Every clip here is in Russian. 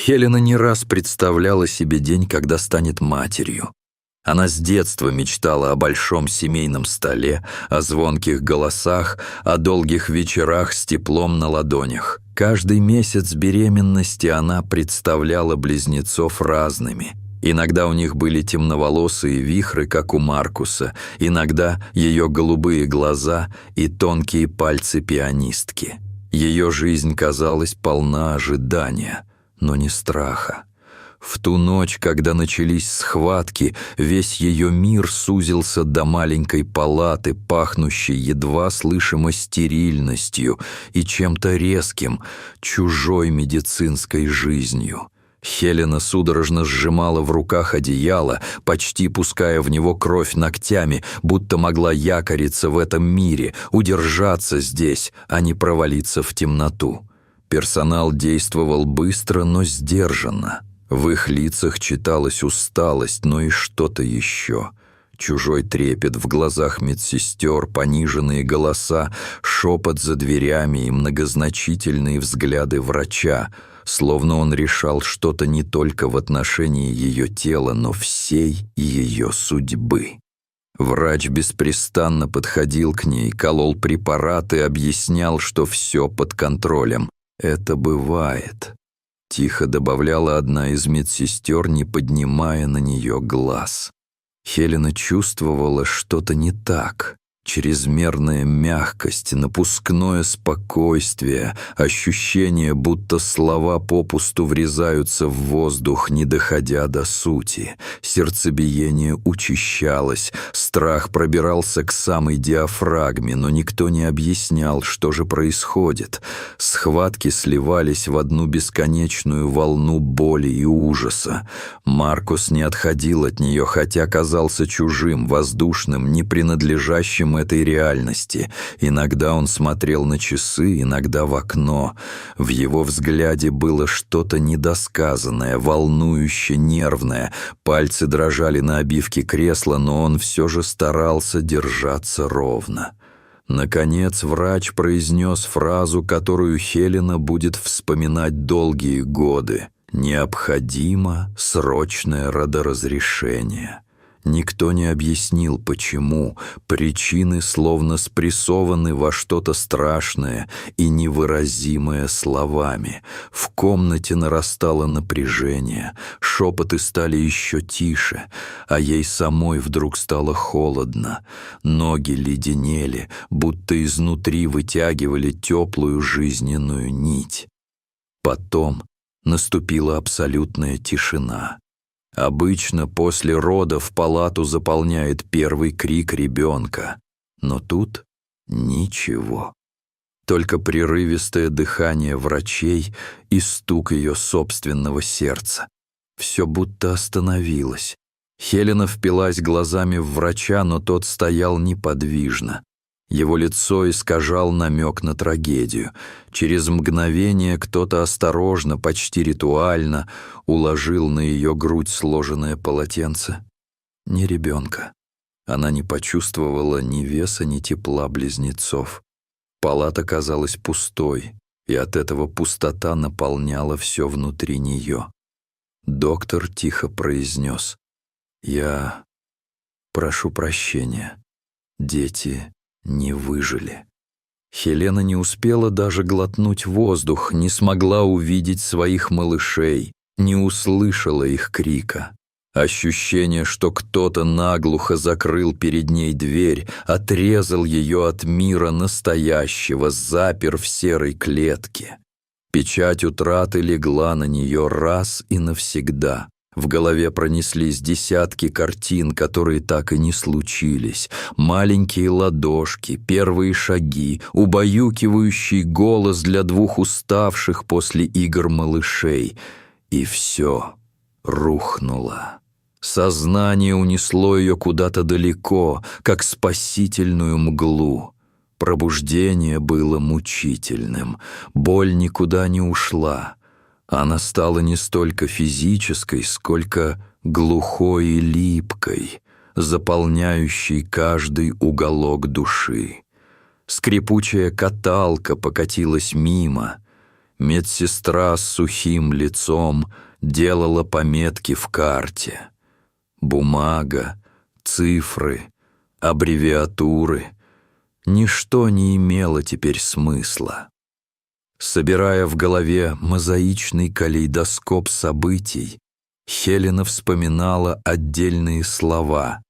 Хелена не раз представляла себе день, когда станет матерью. Она с детства мечтала о большом семейном столе, о звонких голосах, о долгих вечерах с теплом на ладонях. Каждый месяц беременности она представляла близнецов разными. Иногда у них были темноволосые вихры, как у Маркуса, иногда ее голубые глаза и тонкие пальцы пианистки. Ее жизнь казалась полна ожидания, но не страха. В ту ночь, когда начались схватки, весь ее мир сузился до маленькой палаты, пахнущей едва слышимо стерильностью и чем-то резким, чужой медицинской жизнью. Хелена судорожно сжимала в руках одеяло, почти пуская в него кровь ногтями, будто могла якориться в этом мире, удержаться здесь, а не провалиться в темноту. Персонал действовал быстро, но сдержанно. В их лицах читалась усталость, но и что-то еще. Чужой трепет в глазах медсестер, пониженные голоса, шепот за дверями и многозначительные взгляды врача, словно он решал что-то не только в отношении ее тела, но всей ее судьбы. Врач беспрестанно подходил к ней, колол препараты, объяснял, что все под контролем. «Это бывает», — тихо добавляла одна из медсестер, не поднимая на нее глаз. Хелена чувствовала что-то не так. Чрезмерная мягкость, напускное спокойствие, ощущение, будто слова попусту врезаются в воздух, не доходя до сути. Сердцебиение учащалось, страх пробирался к самой диафрагме, но никто не объяснял, что же происходит. Схватки сливались в одну бесконечную волну боли и ужаса. Маркус не отходил от нее, хотя казался чужим, воздушным, не принадлежащим этой реальности. Иногда он смотрел на часы, иногда в окно. В его взгляде было что-то недосказанное, волнующе нервное. Пальцы дрожали на обивке кресла, но он все же старался держаться ровно. Наконец врач произнес фразу, которую Хелена будет вспоминать долгие годы. «Необходимо срочное родоразрешение». Никто не объяснил, почему. Причины словно спрессованы во что-то страшное и невыразимое словами. В комнате нарастало напряжение, шепоты стали еще тише, а ей самой вдруг стало холодно. Ноги леденели, будто изнутри вытягивали теплую жизненную нить. Потом наступила абсолютная тишина. Обычно после родов палату заполняет первый крик ребенка, но тут ничего. Только прерывистое дыхание врачей и стук ее собственного сердца. Все будто остановилось. Хелена впилась глазами в врача, но тот стоял неподвижно. Его лицо искажал намек на трагедию. Через мгновение кто-то осторожно, почти ритуально уложил на ее грудь сложенное полотенце. Не ребенка. Она не почувствовала ни веса, ни тепла близнецов. Палата казалась пустой, и от этого пустота наполняла все внутри нее. Доктор тихо произнес: «Я прошу прощения. Дети не выжили». Хелена не успела даже глотнуть воздух, не смогла увидеть своих малышей, не услышала их крика. Ощущение, что кто-то наглухо закрыл перед ней дверь, отрезал ее от мира настоящего, запер в серой клетке. Печать утраты легла на нее раз и навсегда. В голове пронеслись десятки картин, которые так и не случились. Маленькие ладошки, первые шаги, убаюкивающий голос для двух уставших после игр малышей. И все рухнуло. Сознание унесло ее куда-то далеко, как спасительную мглу. Пробуждение было мучительным, боль никуда не ушла. Она стала не столько физической, сколько глухой и липкой, заполняющей каждый уголок души. Скрипучая каталка покатилась мимо. Медсестра с сухим лицом делала пометки в карте. Бумага, цифры, аббревиатуры. Ничто не имело теперь смысла. Собирая в голове мозаичный калейдоскоп событий, Хелена вспоминала отдельные слова: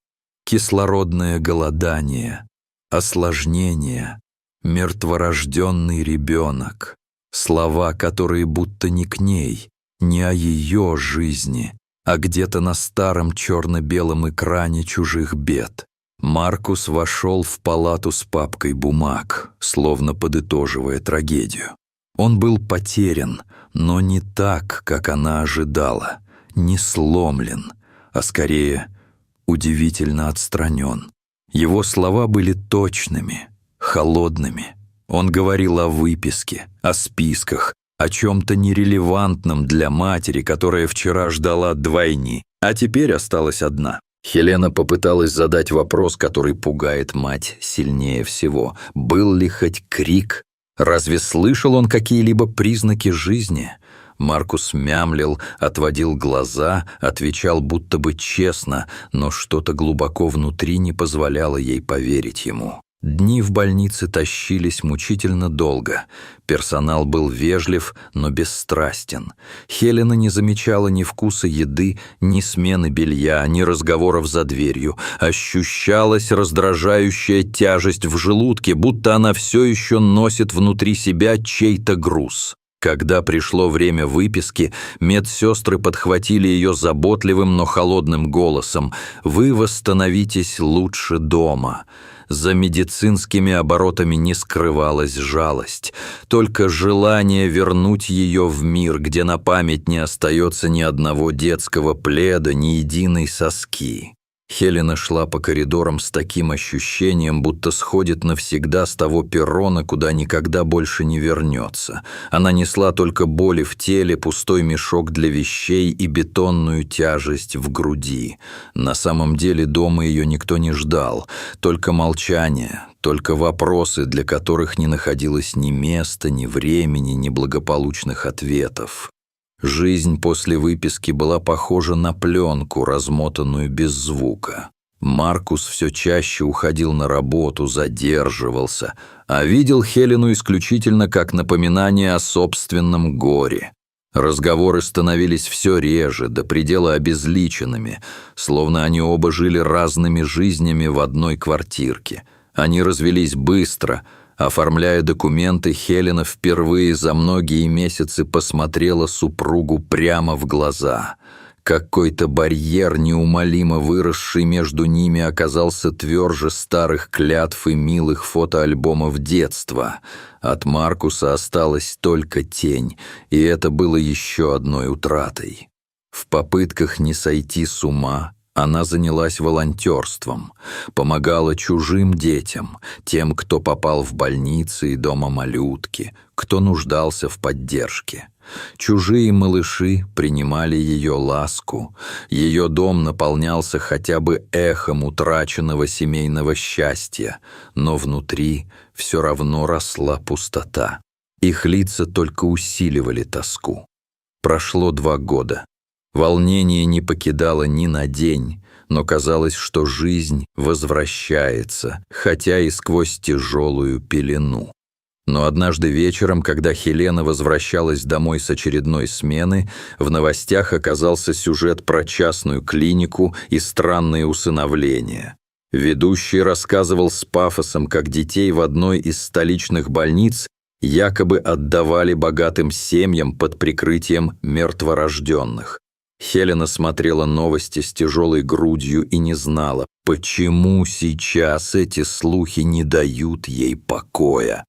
кислородное голодание, осложнение, мертворожденный ребенок. Слова, которые будто не к ней, не о ее жизни, а где-то на старом черно-белом экране чужих бед. Маркус вошел в палату с папкой бумаг, словно подытоживая трагедию. Он был потерян, но не так, как она ожидала, не сломлен, а скорее удивительно отстранен. Его слова были точными, холодными. Он говорил о выписке, о списках, о чем-то нерелевантном для матери, которая вчера ждала двойни, а теперь осталась одна. Хелена попыталась задать вопрос, который пугает мать сильнее всего. Был ли хоть крик? Разве слышал он какие-либо признаки жизни? Маркус мямлил, отводил глаза, отвечал будто бы честно, но что-то глубоко внутри не позволяло ей поверить ему. Дни в больнице тащились мучительно долго. Персонал был вежлив, но бесстрастен. Хелена не замечала ни вкуса еды, ни смены белья, ни разговоров за дверью. Ощущалась раздражающая тяжесть в желудке, будто она все еще носит внутри себя чей-то груз. Когда пришло время выписки, медсестры подхватили ее заботливым, но холодным голосом: «Вы восстановитесь лучше дома». За медицинскими оборотами не скрывалась жалость, только желание вернуть ее в мир, где на память не остается ни одного детского пледа, ни единой соски. Хелена шла по коридорам с таким ощущением, будто сходит навсегда с того перрона, куда никогда больше не вернется. Она несла только боли в теле, пустой мешок для вещей и бетонную тяжесть в груди. На самом деле дома ее никто не ждал, только молчание, только вопросы, для которых не находилось ни места, ни времени, ни благополучных ответов. Жизнь после выписки была похожа на пленку, размотанную без звука. Маркус все чаще уходил на работу, задерживался, а видел Хелену исключительно как напоминание о собственном горе. Разговоры становились все реже, до предела обезличенными, словно они оба жили разными жизнями в одной квартирке. Они развелись быстро. Оформляя документы, Хелена впервые за многие месяцы посмотрела супругу прямо в глаза. Какой-то барьер, неумолимо выросший между ними, оказался тверже старых клятв и милых фотоальбомов детства. От Маркуса осталась только тень, и это было еще одной утратой. В попытках не сойти с ума она занялась волонтерством, помогала чужим детям, тем, кто попал в больницы и дома-малютки, кто нуждался в поддержке. Чужие малыши принимали ее ласку, ее дом наполнялся хотя бы эхом утраченного семейного счастья, но внутри все равно росла пустота. Их лица только усиливали тоску. Прошло 2 года. Волнение не покидало ни на день, но казалось, что жизнь возвращается, хотя и сквозь тяжелую пелену. Но однажды вечером, когда Хелена возвращалась домой с очередной смены, в новостях оказался сюжет про частную клинику и странные усыновления. Ведущий рассказывал с пафосом, как детей в одной из столичных больниц якобы отдавали богатым семьям под прикрытием мертворожденных. Хелена смотрела новости с тяжелой грудью и не знала, почему сейчас эти слухи не дают ей покоя.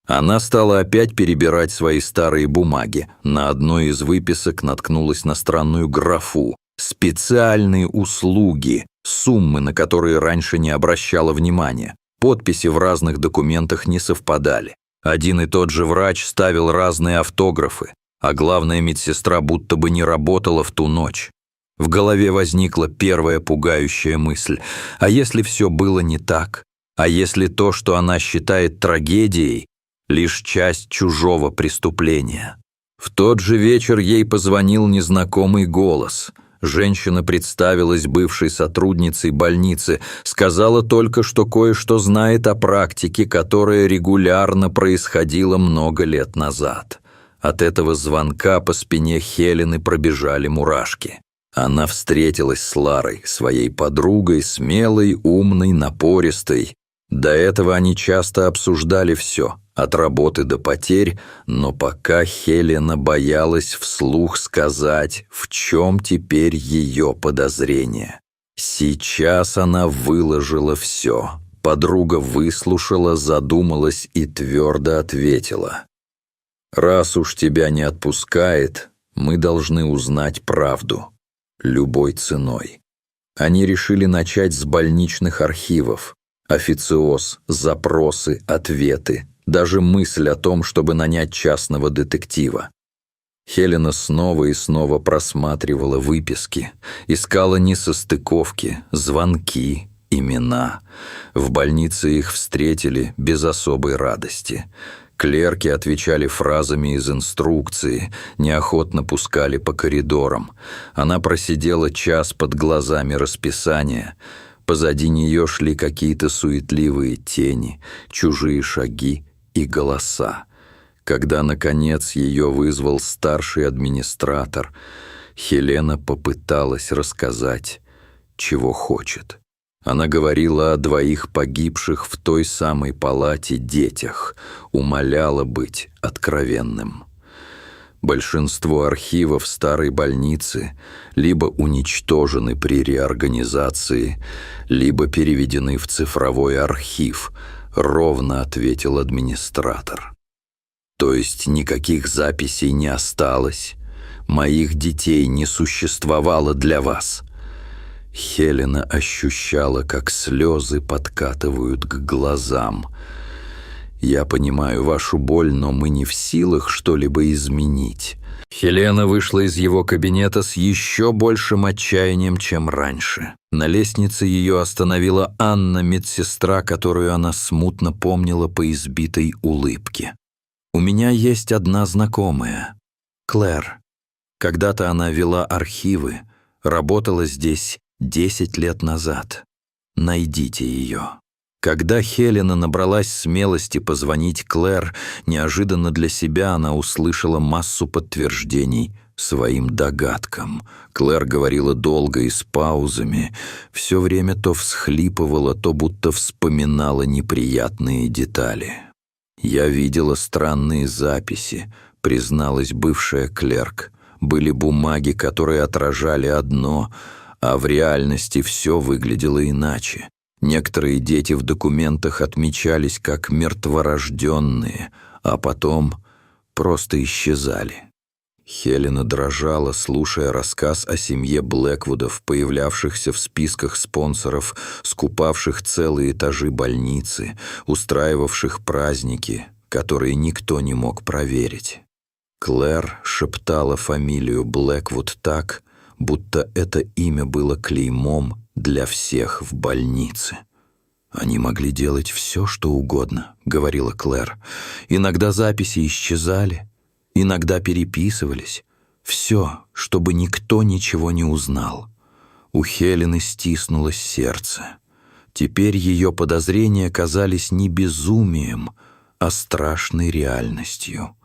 Она стала опять перебирать свои старые бумаги. На одной из выписок наткнулась на странную графу: «Специальные услуги», суммы, на которые раньше не обращала внимания. Подписи в разных документах не совпадали. Один и тот же врач ставил разные автографы, а главная медсестра будто бы не работала в ту ночь. В голове возникла первая пугающая мысль: а если все было не так? А если то, что она считает трагедией, лишь часть чужого преступления? В тот же вечер ей позвонил незнакомый голос. Женщина представилась бывшей сотрудницей больницы, сказала только, что кое-что знает о практике, которая регулярно происходила много лет назад. От этого звонка по спине Хелены пробежали мурашки. Она встретилась с Ларой, своей подругой, смелой, умной, напористой. До этого они часто обсуждали все, от работы до потерь, но пока Хелена боялась вслух сказать, в чем теперь ее подозрение. Сейчас она выложила все. Подруга выслушала, задумалась и твердо ответила: «Раз уж тебя не отпускает, мы должны узнать правду. Любой ценой». Они решили начать с больничных архивов. Официоз, запросы, ответы, даже мысль о том, чтобы нанять частного детектива. Хелена снова и снова просматривала выписки, искала несостыковки, звонки, имена. В больнице их встретили без особой радости. Клерки отвечали фразами из инструкции, неохотно пускали по коридорам. Она просидела час под глазами расписания. Позади нее шли какие-то суетливые тени, чужие шаги и голоса. Когда, наконец, ее вызвал старший администратор, Хелена попыталась рассказать, чего хочет. Она говорила о 2 погибших в той самой палате детях, умоляла быть откровенным. Большинство архивов старой больницы либо уничтожены при реорганизации, либо переведены в цифровой архив, ровно ответил администратор. То есть никаких записей не осталось? Моих детей не существовало для вас? Хелена ощущала, как слезы подкатывают к глазам. «Я понимаю вашу боль, но мы не в силах что-либо изменить». Хелена вышла из его кабинета с еще большим отчаянием, чем раньше. На лестнице ее остановила Анна, медсестра, которую она смутно помнила по избитой улыбке. «У меня есть одна знакомая, Клэр. Когда-то она вела архивы, работала здесь 10 лет назад. Найдите ее». Когда Хелена набралась смелости позвонить Клэр, неожиданно для себя она услышала массу подтверждений своим догадкам. Клэр говорила долго и с паузами, все время то всхлипывала, то будто вспоминала неприятные детали. «Я видела странные записи», — призналась бывшая клерк. «Были бумаги, которые отражали одно, а в реальности все выглядело иначе. Некоторые дети в документах отмечались как мертворожденные, а потом просто исчезали». Хелена дрожала, слушая рассказ о семье Блэквудов, появлявшихся в списках спонсоров, скупавших целые этажи больницы, устраивавших праздники, которые никто не мог проверить. Клэр шептала фамилию Блэквуд так, будто это имя было клеймом для всех в больнице. «Они могли делать все, что угодно», — говорила Клэр. «Иногда записи исчезали, иногда переписывались. Все, чтобы никто ничего не узнал». У Хелены стиснулось сердце. Теперь ее подозрения казались не безумием, а страшной реальностью.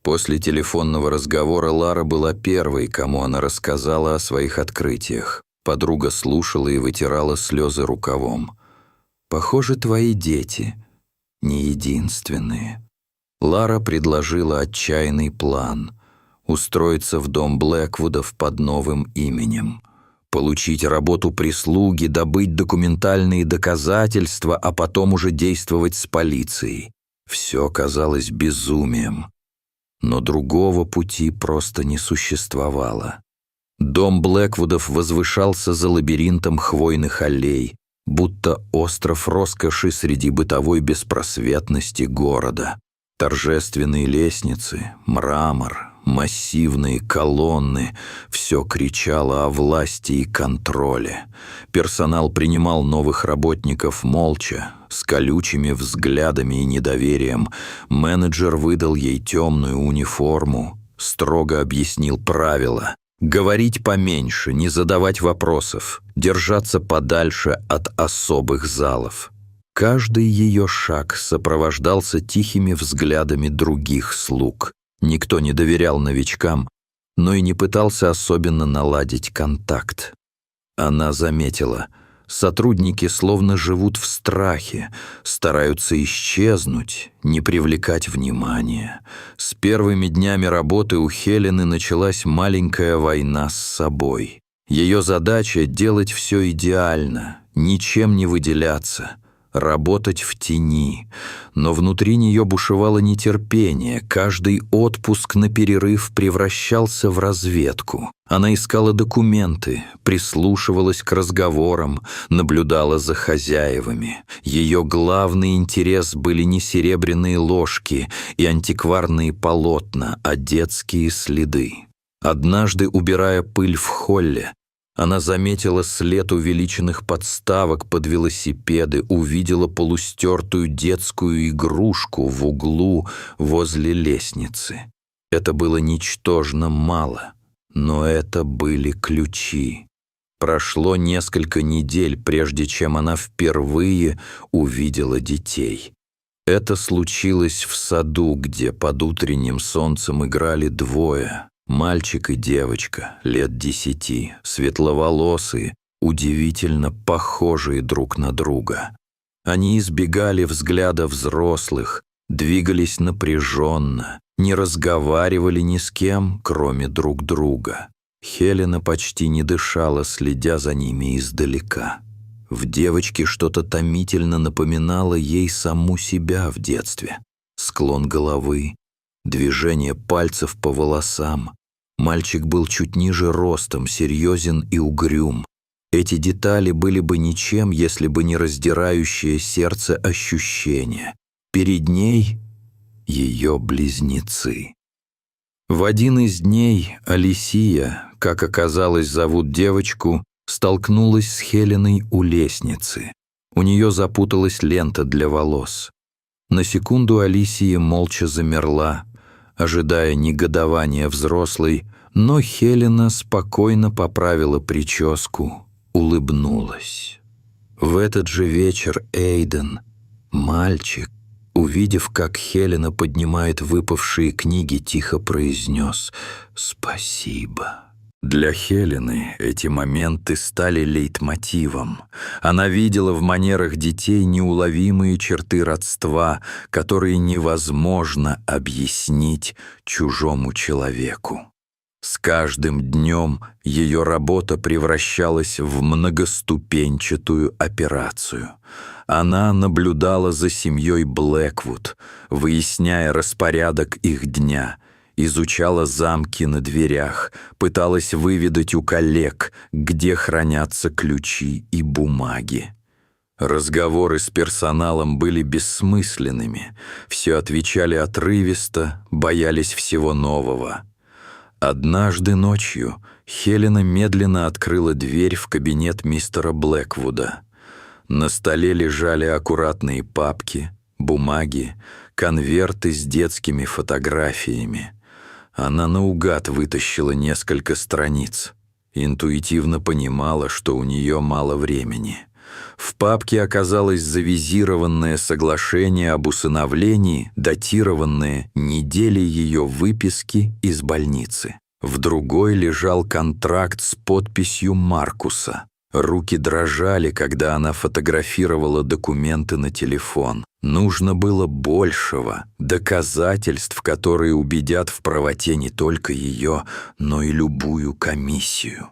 После телефонного разговора Лара была первой, кому она рассказала о своих открытиях. Подруга слушала и вытирала слезы рукавом. «Похоже, твои дети не единственные». Лара предложила отчаянный план — устроиться в дом Блэквудов под новым именем, получить работу прислуги, добыть документальные доказательства, а потом уже действовать с полицией. Все казалось безумием. Но другого пути просто не существовало. Дом Блэквудов возвышался за лабиринтом хвойных аллей, будто остров роскоши среди бытовой беспросветности города. Торжественные лестницы, мрамор, массивные колонны — все кричало о власти и контроле. Персонал принимал новых работников молча, с колючими взглядами и недоверием. Менеджер выдал ей темную униформу, Строго объяснил правила. Говорить поменьше, не задавать вопросов, держаться подальше от особых залов. Каждый ее шаг сопровождался тихими взглядами других слуг. Никто не доверял новичкам, но и не пытался особенно наладить контакт. Она заметила, сотрудники словно живут в страхе, стараются исчезнуть, не привлекать внимания. С первыми днями работы у Хелены началась маленькая война с собой. Ее задача — делать все идеально, ничем не выделяться, работать в тени. Но внутри нее бушевало нетерпение, каждый отпуск на перерыв превращался в разведку. Она искала документы, прислушивалась к разговорам, наблюдала за хозяевами. Ее главный интерес были не серебряные ложки и антикварные полотна, а детские следы. Однажды, убирая пыль в холле, она заметила след увеличенных подставок под велосипеды, увидела полустертую детскую игрушку в углу возле лестницы. Это было ничтожно мало, но это были ключи. Прошло несколько недель, прежде чем она впервые увидела детей. Это случилось в саду, где под утренним солнцем играли двое. Мальчик и девочка, лет 10, светловолосые, удивительно похожие друг на друга. Они избегали взгляда взрослых, двигались напряженно, не разговаривали ни с кем, кроме друг друга. Хелена почти не дышала, следя за ними издалека. В девочке что-то томительно напоминало ей саму себя в детстве. Склон головы, движение пальцев по волосам. Мальчик был чуть ниже ростом, серьезен и угрюм. Эти детали были бы ничем, если бы не раздирающее сердце ощущение. Перед ней ее близнецы. В один из дней Алисия, как оказалось, зовут девочку, столкнулась с Хеленой у лестницы. У нее запуталась лента для волос. На секунду Алисия молча замерла, ожидая негодования взрослой, но Хелена спокойно поправила прическу, улыбнулась. В этот же вечер Эйден, мальчик, увидев, как Хелена поднимает выпавшие книги, тихо произнес «Спасибо». Для Хелены эти моменты стали лейтмотивом. Она видела в манерах детей неуловимые черты родства, которые невозможно объяснить чужому человеку. С каждым днем ее работа превращалась в многоступенчатую операцию. Она наблюдала за семьей Блэквуд, выясняя распорядок их дня, изучала замки на дверях, пыталась выведать у коллег, где хранятся ключи и бумаги. Разговоры с персоналом были бессмысленными, все отвечали отрывисто, боялись всего нового. Однажды ночью Хелена медленно открыла дверь в кабинет мистера Блэквуда. На столе лежали аккуратные папки, бумаги, конверты с детскими фотографиями. Она наугад вытащила несколько страниц. Интуитивно понимала, что у нее мало времени. В папке оказалось завизированное соглашение об усыновлении, датированное неделей ее выписки из больницы. В другой лежал контракт с подписью Маркуса. Руки дрожали, когда она фотографировала документы на телефон. Нужно было большего, доказательств, которые убедят в правоте не только ее, но и любую комиссию.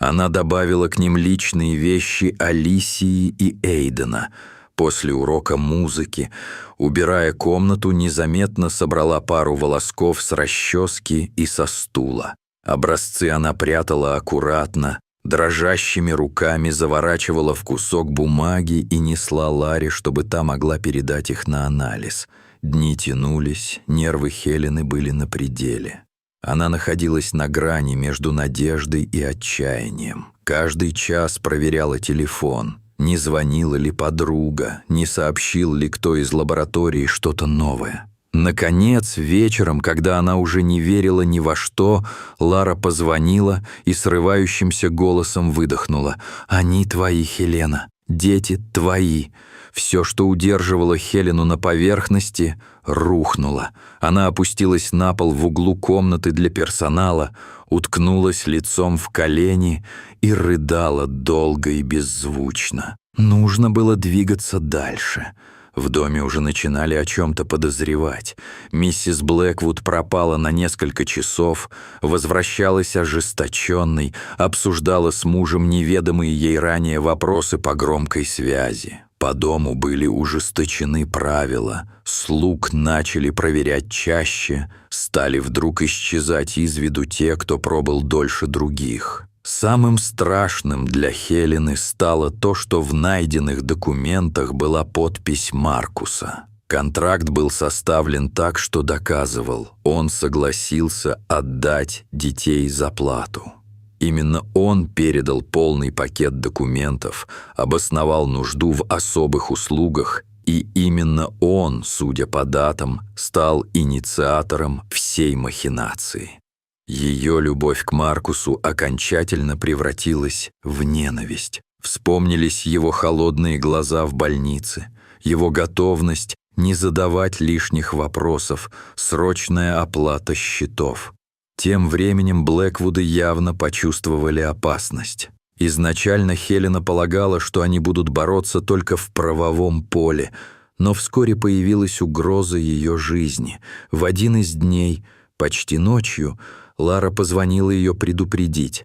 Она добавила к ним личные вещи Алисии и Эйдена. После урока музыки, убирая комнату, незаметно собрала пару волосков с расчески и со стула. Образцы она прятала аккуратно, дрожащими руками заворачивала в кусок бумаги и несла Ларе, чтобы та могла передать их на анализ. Дни тянулись, нервы Хелены были на пределе. Она находилась на грани между надеждой и отчаянием. Каждый час проверяла телефон, не звонила ли подруга, не сообщил ли кто из лаборатории что-то новое. Наконец, вечером, когда она уже не верила ни во что, Лара позвонила и срывающимся голосом выдохнула: «Они твои, Хелена, дети твои». Все, что удерживало Хелену на поверхности, рухнуло. Она опустилась на пол в углу комнаты для персонала, уткнулась лицом в колени и рыдала долго и беззвучно. Нужно было двигаться дальше. В доме уже начинали о чем-то подозревать. Миссис Блэквуд пропала на несколько часов, возвращалась ожесточенной, обсуждала с мужем неведомые ей ранее вопросы по громкой связи. По дому были ужесточены правила, слуг начали проверять чаще, стали вдруг исчезать из виду те, кто пробыл дольше других. Самым страшным для Хелены стало то, что в найденных документах была подпись Маркуса. Контракт был составлен так, что доказывал, он согласился отдать детей за плату. Именно он передал полный пакет документов, обосновал нужду в особых услугах, и именно он, судя по датам, стал инициатором всей махинации. Ее любовь к Маркусу окончательно превратилась в ненависть. Вспомнились его холодные глаза в больнице, его готовность не задавать лишних вопросов, срочная оплата счетов. Тем временем Блэквуды явно почувствовали опасность. Изначально Хелена полагала, что они будут бороться только в правовом поле, но вскоре появилась угроза ее жизни. В один из дней, почти ночью, Лара позвонила ее предупредить.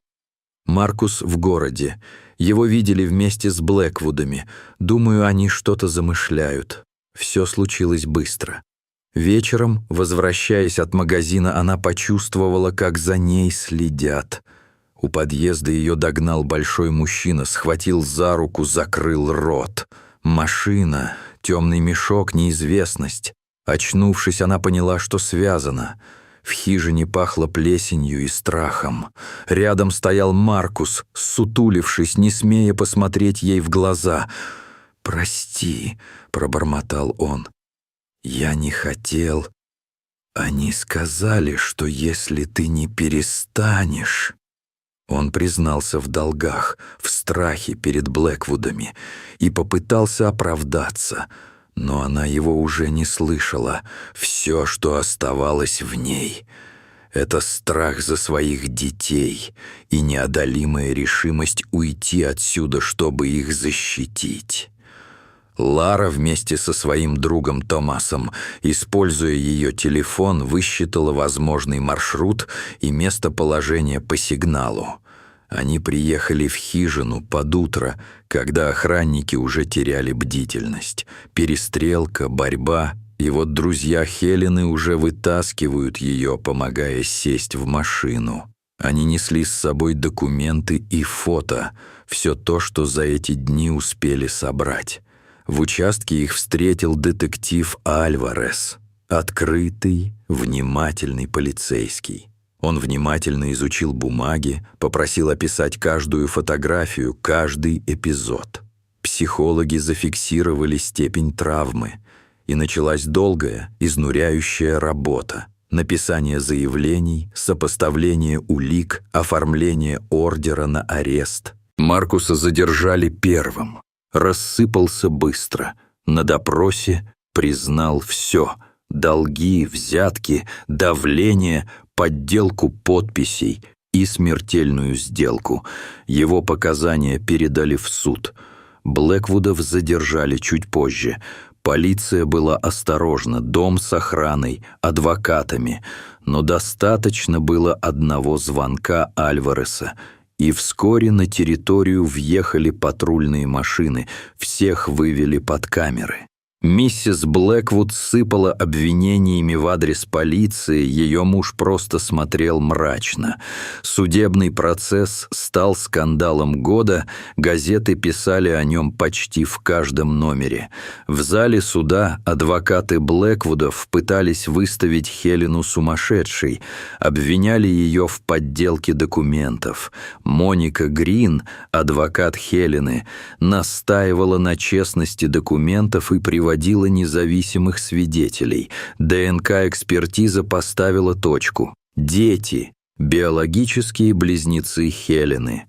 Маркус в городе. Его видели вместе с Блэквудами. Думаю, они что-то замышляют. Все случилось быстро. Вечером, возвращаясь от магазина, она почувствовала, как за ней следят. У подъезда ее догнал большой мужчина, схватил за руку, закрыл рот. Машина, темный мешок, неизвестность. Очнувшись, она поняла, что связано. В хижине пахло плесенью и страхом. Рядом стоял Маркус, сутулившись, не смея посмотреть ей в глаза. «Прости», — пробормотал он. «Я не хотел. Они сказали, что если ты не перестанешь...» Он признался в долгах, в страхе перед Блэквудами и попытался оправдаться, но она его уже не слышала. Все, что оставалось в ней — это страх за своих детей и неодолимая решимость уйти отсюда, чтобы их защитить. Лара вместе со своим другом Томасом, используя ее телефон, высчитала возможный маршрут и местоположение по сигналу. Они приехали в хижину под утро, когда охранники уже теряли бдительность. Перестрелка, борьба, и вот друзья Хелены уже вытаскивают ее, помогая сесть в машину. Они несли с собой документы и фото, все то, что за эти дни успели собрать. В участке их встретил детектив Альварес, открытый, внимательный полицейский. Он внимательно изучил бумаги, попросил описать каждую фотографию, каждый эпизод. Психологи зафиксировали степень травмы, и началась долгая, изнуряющая работа. Написание заявлений, сопоставление улик, оформление ордера на арест. Маркуса задержали первым. Рассыпался быстро. На допросе признал все: долги, взятки, давление, подделку подписей и смертельную сделку. Его показания передали в суд. Блэквудов задержали чуть позже. Полиция была осторожна, дом с охраной, адвокатами, но достаточно было одного звонка Альвареса, и вскоре на территорию въехали патрульные машины, всех вывели под камеры. Миссис Блэквуд сыпала обвинениями в адрес полиции, ее муж просто смотрел мрачно. Судебный процесс стал скандалом года, газеты писали о нем почти в каждом номере. В зале суда адвокаты Блэквудов пытались выставить Хелену сумасшедшей, обвиняли ее в подделке документов. Моника Грин, адвокат Хелены, настаивала на честности документов и приводила приводила независимых свидетелей. ДНК-экспертиза поставила точку. Дети – биологические близнецы Хелены.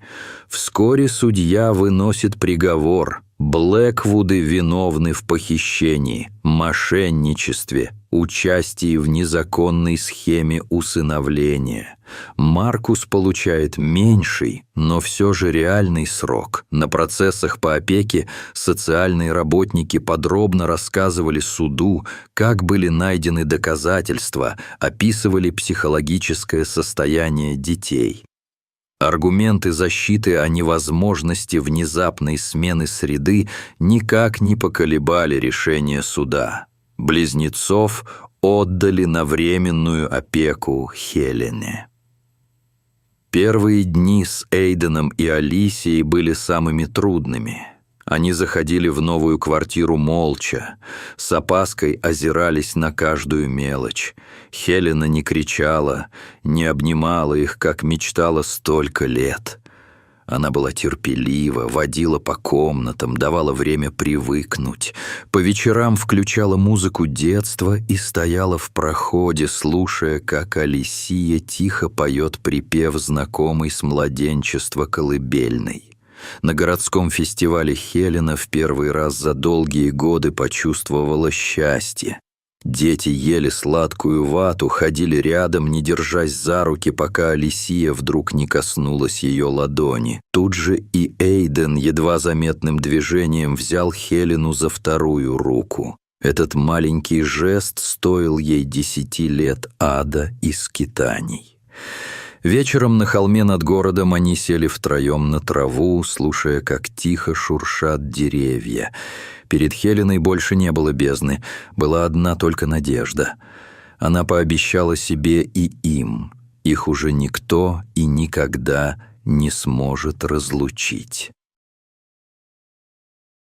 Вскоре судья выносит приговор. Блэквуды виновны в похищении, мошенничестве, участии в незаконной схеме усыновления. Маркус получает меньший, но все же реальный срок. На процессах по опеке социальные работники подробно рассказывали суду, как были найдены доказательства, описывали психологическое состояние детей. Аргументы защиты о невозможности внезапной смены среды никак не поколебали решение суда. Близнецов отдали на временную опеку Хелене. Первые дни с Эйденом и Алисией были самыми трудными. Они заходили в новую квартиру молча, с опаской озирались на каждую мелочь. Хелена не кричала, не обнимала их, как мечтала столько лет. Она была терпелива, водила по комнатам, давала время привыкнуть. По вечерам включала музыку детства и стояла в проходе, слушая, как Алисия тихо поет припев, знакомый с младенчества колыбельной. На городском фестивале Хелена в первый раз за долгие годы почувствовала счастье. Дети ели сладкую вату, ходили рядом, не держась за руки, пока Алисия вдруг не коснулась ее ладони. Тут же и Эйден едва заметным движением взял Хелену за вторую руку. Этот маленький жест стоил ей 10 лет ада и скитаний. Вечером на холме над городом они сели втроем на траву, слушая, как тихо шуршат деревья. Перед Хеленой больше не было бездны, была одна только надежда. Она пообещала себе и им. Их уже никто и никогда не сможет разлучить.